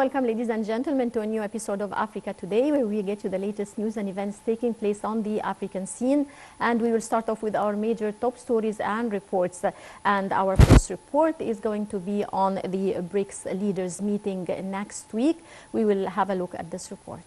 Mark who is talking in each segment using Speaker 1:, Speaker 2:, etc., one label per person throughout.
Speaker 1: welcome, ladies and gentlemen, to a new episode of Africa Today, where we get to the latest news and events taking place on the African scene. And we will start off with our major top stories and reports. And our first report is going to be on the BRICS leaders meeting next week. We will have a look at this report.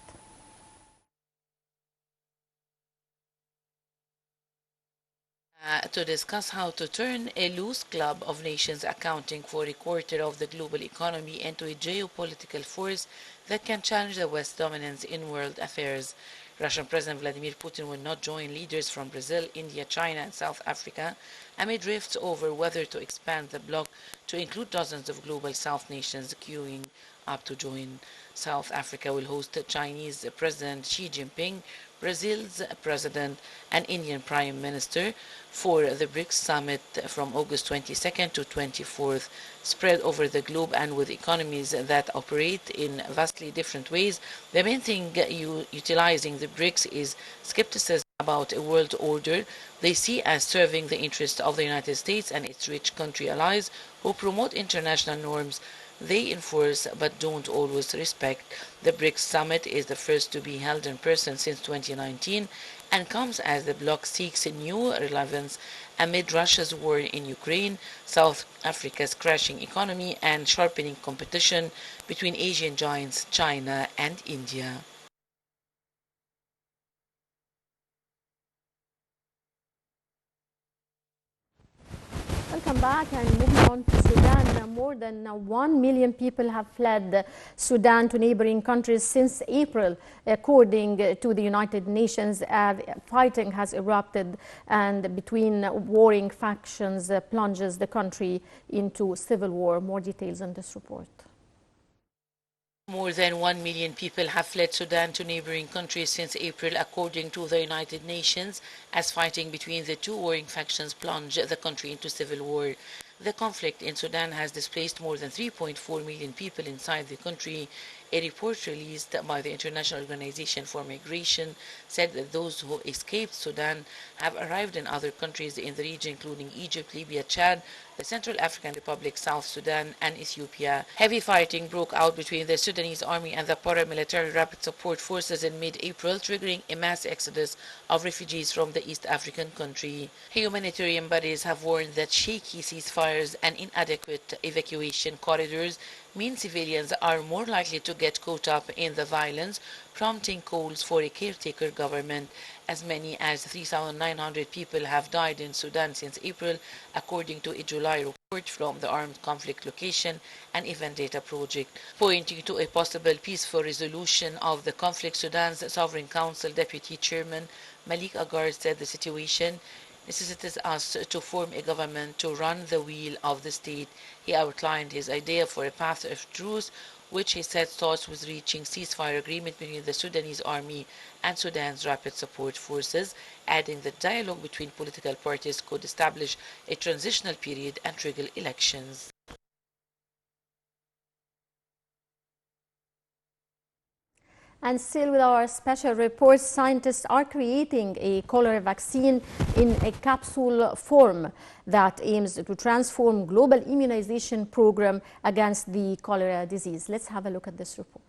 Speaker 2: To discuss how to turn a loose club of nations accounting for a quarter of the global economy into a geopolitical force that can challenge the West's dominance in world affairs. Russian President Vladimir Putin will not join leaders from Brazil, India, China, and South Africa amid rifts over whether to expand the bloc to include dozens of global South nations queuing up to join. South Africa will host Chinese President Xi Jinping, Brazil's President, and Indian Prime Minister for the BRICS summit from August 22nd to 24th. Spread over the globe and with economies that operate in vastly different ways, the main thing utilizing the BRICS is skepticism about a world order they see as serving the interests of the United States and its rich country allies who promote international norms they enforce but don't always respect. The BRICS summit is the first to be held in person since 2019 and comes as the bloc seeks a new relevance amid Russia's war in Ukraine, South Africa's crashing economy, and sharpening competition between Asian giants China and India.
Speaker 1: Welcome back, and moving on to Sudan. More than 1 million people have fled Sudan to neighboring countries since April. According to the United Nations, fighting has erupted and between warring factions plunges the country into civil war. More details on this report.
Speaker 2: More than 1 million people have fled Sudan to neighboring countries since April, according to the United Nations, as fighting between the two warring factions plunge the country into civil war. The conflict in Sudan has displaced more than 3.4 million people inside the country. A report released by the International Organization for Migration said that those who escaped Sudan have arrived in other countries in the region, including Egypt, Libya, Chad, the Central African Republic, South Sudan, and Ethiopia. Heavy fighting broke out between the Sudanese army and the paramilitary rapid support forces in mid-April, triggering a mass exodus of refugees from the East African country. Humanitarian bodies have warned that shaky ceasefires and inadequate evacuation corridors mean civilians are more likely to get caught up in the violence, prompting calls for a caretaker government. As many as 3,900 people have died in Sudan since April, according to a July report from the Armed Conflict Location and Event Data Project. Pointing to a possible peaceful resolution of the conflict, Sudan's Sovereign Council Deputy Chairman Malik Agar said the situation necessitates us to form a government to run the wheel of the state. He outlined his idea for a path of truce, which he said starts with reaching ceasefire agreement between the Sudanese army and Sudan's rapid support forces, adding that dialogue between political parties could establish a transitional period and trigger elections.
Speaker 1: And still with our special report, scientists are creating a cholera vaccine in a capsule form that aims to transform global immunization program against the cholera disease. Let's have a look at this report.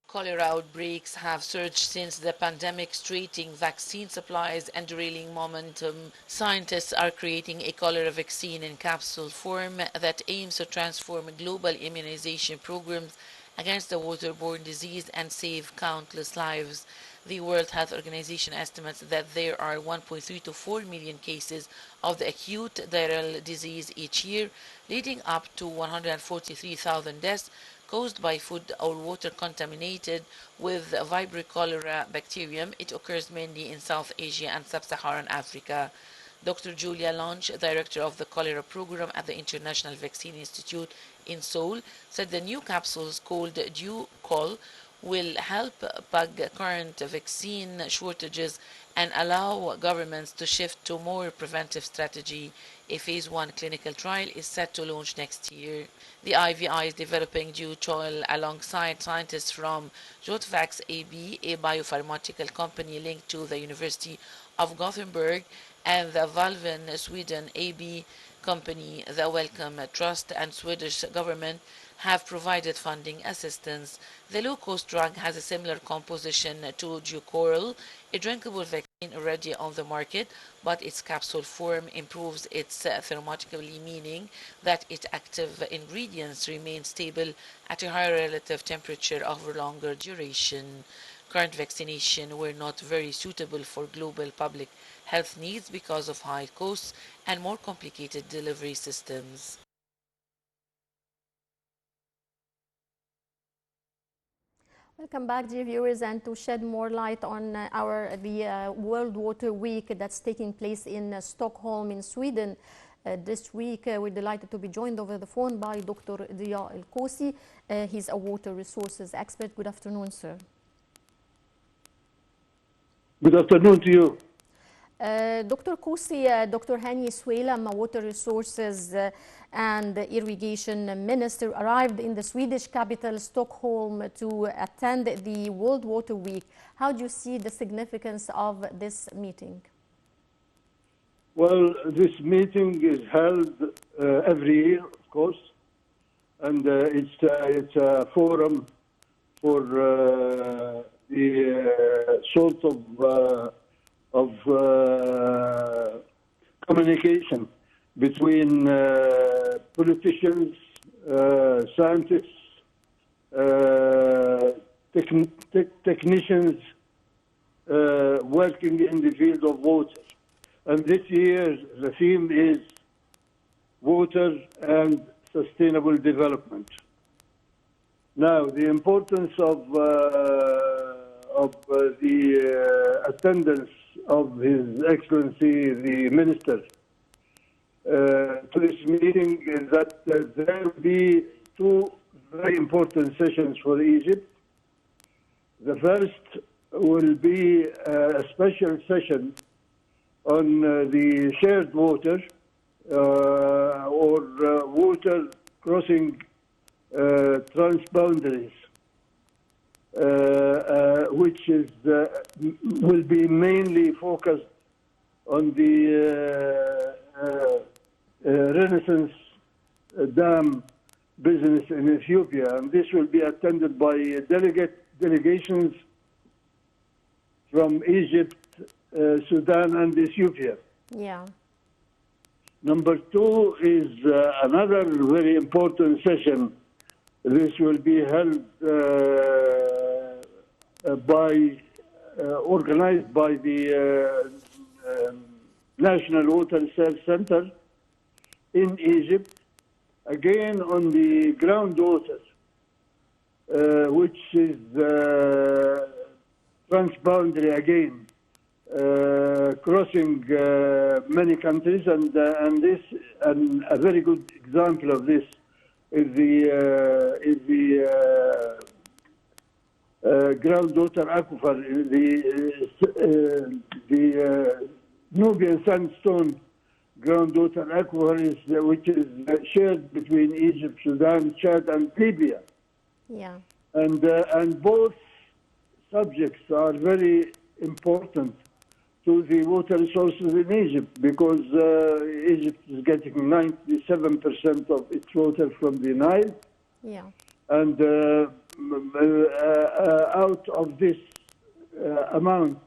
Speaker 2: Cholera outbreaks have surged since the pandemic, straining vaccine supplies and derailing momentum. Scientists are creating a cholera vaccine in capsule form that aims to transform global immunization programs against the waterborne disease and save countless lives. The World Health Organization estimates that there are 1.3 to 4 million cases of the acute diarrheal disease each year, leading up to 143,000 deaths caused by food or water contaminated with Vibrio cholera bacterium. It occurs mainly in South Asia and Sub-Saharan Africa. Dr. Julia Lange, director of the cholera program at the International Vaccine Institute in Seoul, said the new capsules called DuCol will help plug current vaccine shortages and allow governments to shift to more preventive strategy. A phase 1 clinical trial is set to launch next year. The IVI is developing DuCol alongside scientists from Jotvax AB, a biopharmaceutical company linked to the University of Gothenburg, and the Valven Sweden AB company, the Wellcome Trust, and Swedish government. have provided funding assistance. The low-cost drug has a similar composition to Dukoral, a drinkable vaccine already on the market, but its capsule form improves its thermognically, meaning that its active ingredients remain stable at a higher relative temperature over longer duration. Current vaccination were not very suitable for global public health needs because of high costs and more complicated delivery systems.
Speaker 1: Welcome back, dear viewers, and to shed more light on the World Water Week that's taking place in Stockholm in Sweden. This week, we're delighted to be joined over the phone by Dr. Dia El-Kosi. He's a water resources expert. Good afternoon, sir.
Speaker 3: Good afternoon to you.
Speaker 1: Dr. Kosi, Dr. Hani Suelem, a water resources and irrigation minister, arrived in the Swedish capital, Stockholm, to attend the World Water Week. How do you see the significance of this meeting?
Speaker 3: Well, this meeting is held every year, of course, and it's a forum for the sort of communication between politicians, scientists, technicians working in the field of water. And this year, the theme is water and sustainable development. Now, the importance of the attendance of His Excellency the Minister to this meeting is that there will be two very important sessions for Egypt. The first will be a special session on the shared water or water crossing transboundaries, which is will be mainly focused on the Renaissance Dam business in Ethiopia, and this will be attended by delegations from Egypt, Sudan, and Ethiopia.
Speaker 1: Yeah.
Speaker 3: Number two is another very important session. This will be held organized by the National Water Research Center in Egypt, again on the groundwater, which is transboundary again, crossing many countries, and a very good example of this is the groundwater aquifer, the Nubian sandstone groundwater aquifer, which is shared between Egypt, Sudan, Chad, and Libya.
Speaker 1: Yeah.
Speaker 3: And both subjects are very important to the water resources in Egypt, because Egypt is getting 97% of its water from the Nile.
Speaker 1: Yeah.
Speaker 3: And out of this amount,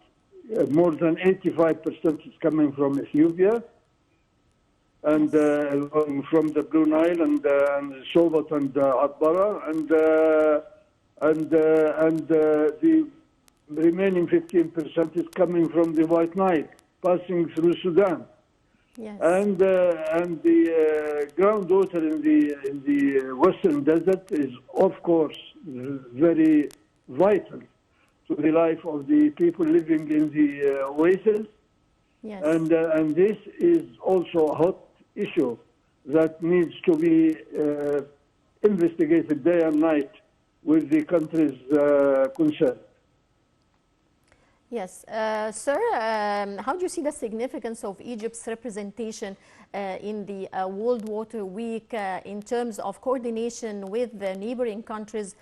Speaker 3: more than 85% is coming from Ethiopia, and from the Blue Nile and Sobat and Atbara, and the remaining 15% is coming from the White Nile, passing through Sudan.
Speaker 1: Yes.
Speaker 3: And the groundwater in the Western Desert is, of course, very vital to the life of the people living in the oasis.
Speaker 1: Yes.
Speaker 3: And this is also a hot issue that needs to be investigated day and night with the countries concerned.
Speaker 1: Yes. Sir, how do you see the significance of Egypt's representation in the World Water Week in terms of coordination with the neighboring countries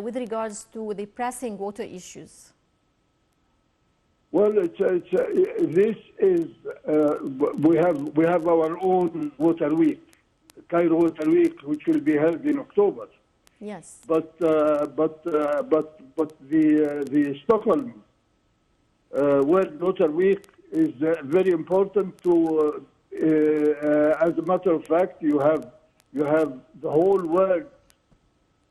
Speaker 1: with regards to the pressing water issues?
Speaker 3: Well, this is we have our own Water Week, Cairo Water Week, which will be held in October.
Speaker 1: Yes.
Speaker 3: But the Stockholm World Water Week is very important to. As a matter of fact, you have the whole world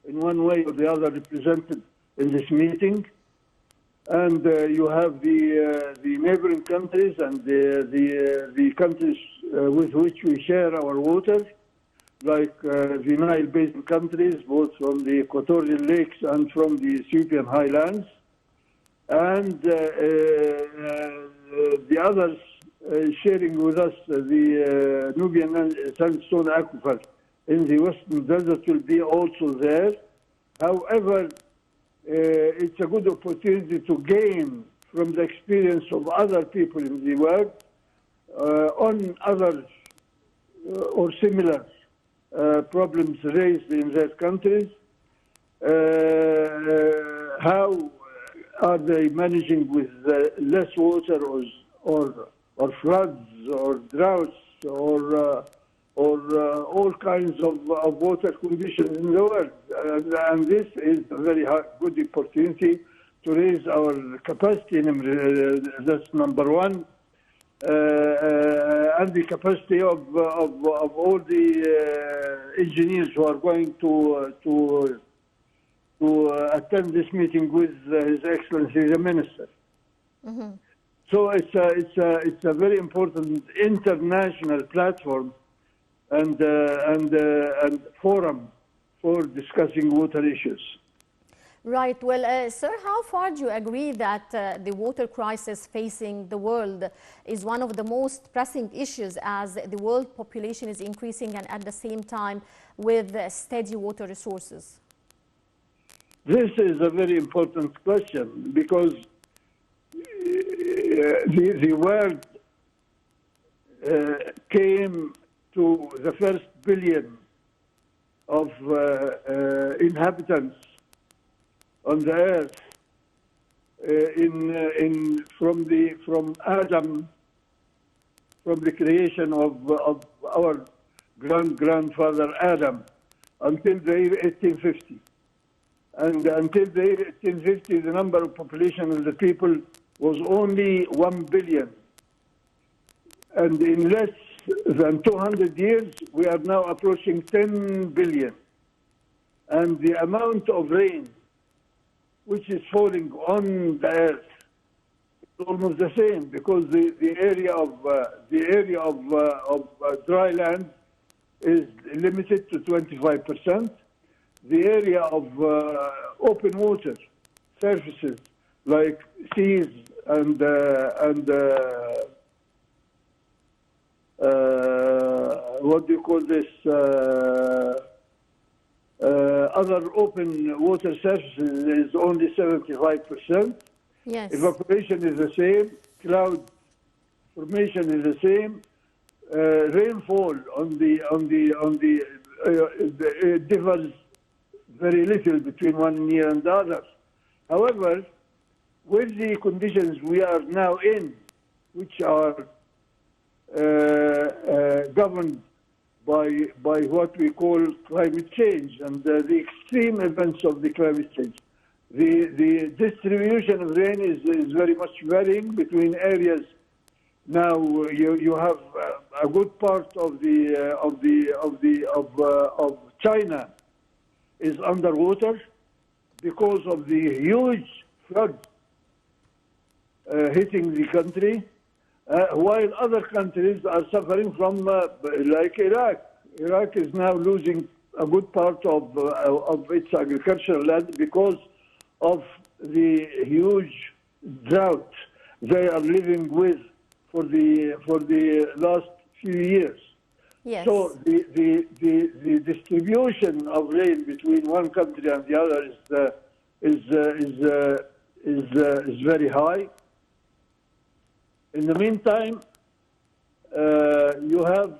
Speaker 3: in one way or the other represented in this meeting, and you have the neighboring countries and the countries with which we share our water, like the Nile Basin countries, both from the Equatorial Lakes and from the Ethiopian highlands, and the others sharing with us the Nubian sandstone aquifer in the Western Desert will be also there. However, it's a good opportunity to gain from the experience of other people in the world on other or similar problems raised in their countries. How are they managing with less water or floods or droughts or all kinds of water conditions in the world? And this is a very good opportunity to raise our capacity. That's number one. And the capacity of all the engineers who are going to attend this meeting with His Excellency the Minister.
Speaker 1: Mm-hmm.
Speaker 3: So it's a very important international platform and forum for discussing water issues.
Speaker 1: Right. Well, sir, how far do you agree that the water crisis facing the world is one of the most pressing issues as the world population is increasing and at the same time with steady water resources?
Speaker 3: This is a very important question because the world came to the first billion of inhabitants on the earth from Adam, from the creation of our grandfather Adam until the year 1850. And until the year 1850, the number of population of the people was only 1 billion. And in less than 200 years, we are now approaching 10 billion. And the amount of rain which is falling on the earth is almost the same, because the area of dry land is limited to 25%. The area of open water surfaces like seas and what do you call this? Other open water surfaces is only 75%.
Speaker 1: Yes.
Speaker 3: Evaporation is the same. Cloud formation is the same. Rainfall it differs very little between one year and the other. However, with the conditions we are now in, which are governed by what we call climate change and the extreme events of the climate change, the distribution of rain is very much varying between areas. Now you have a good part of China is underwater because of the huge flood hitting the country, while other countries are suffering from, like Iraq. Iraq is now losing a good part of its agricultural land because of the huge drought they are living with for the last few years.
Speaker 1: Yes.
Speaker 3: So the distribution of rain between one country and the other is very high. In the meantime, you have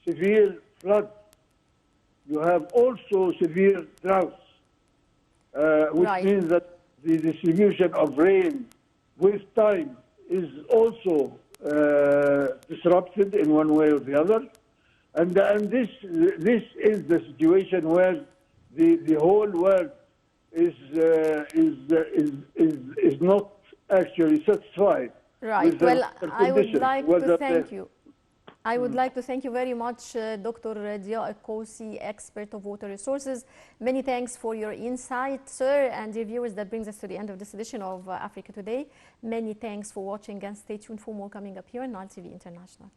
Speaker 3: severe floods, you have also severe droughts, which
Speaker 1: Right.
Speaker 3: means that the distribution of rain with time is also disrupted in one way or the other. And this is the situation where the whole world is not actually satisfied.
Speaker 1: Right. Well, I would like to thank you. I would like to thank you very much, Dr. Dia Alqosi, expert of water resources. Many thanks for your insight, sir, and dear viewers. That brings us to the end of this edition of Africa Today. Many thanks for watching, and stay tuned for more coming up here on Nile TV International.